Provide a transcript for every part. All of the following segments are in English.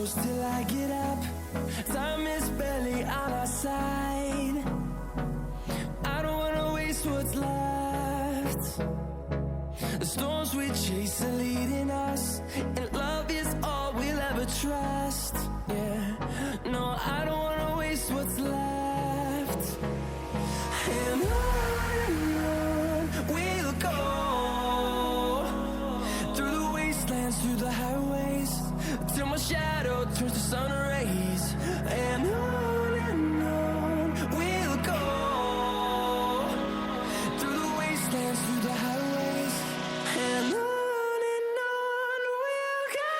close till I get up. Time is barely on our side. I don't wanna waste what's left. The storms we chase are leading us, and love is all we'll ever trust. Yeah, no, I don't wanna waste what's left. And on we'll go, through the wastelands, through the highways, till my shadow turns to sun rays. And on we'll go, through the wastelands, through the highways, and on we'll go.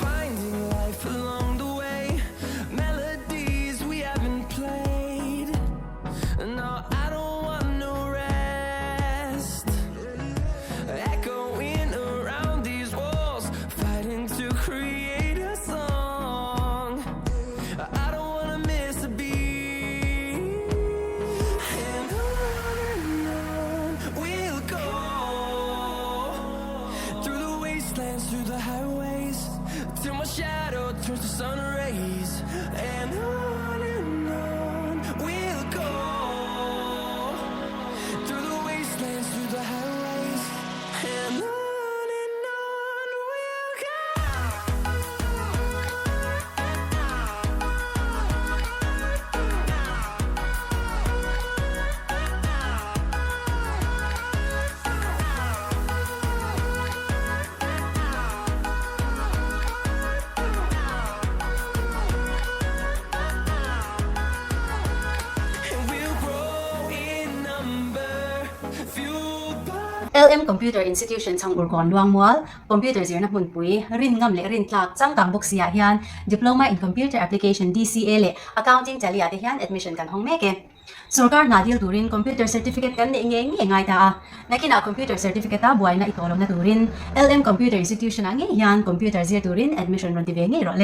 Finding life along the way, melodies we haven't played. No, I don't want no rest. Echoing around these walls, fighting to create a song. I don't wanna miss a beat. And on we'll go, through the wastelands, through the highways, till my shadow turns to sun rays. And on we'll go, through the wastelands, through the highways, and on we'll go. And we'll grow in number, fueled by LM Computer Institution ช่างอุปกรณ์ลวงมัวคอมพิวเตอร์เสียงนักบุญปุ๋ยรินงำเละรินทลักจังต่างบุกเสียเฮียน Diploma in Computer Application DCA เละ Accounting จะเลียที่เฮียน Admission กันห้องแม่เกสุรการนาดิลตูริน Computer Certificate กันเองง่ายตานักกิน Computer Certificate ตาบวยนะอีกตัวลงนะตูริน LM Computer Institution อ่ะเงี้ยเฮียน Computer เสียตูริน Admission รันทีเวงเงี้ยรอเลย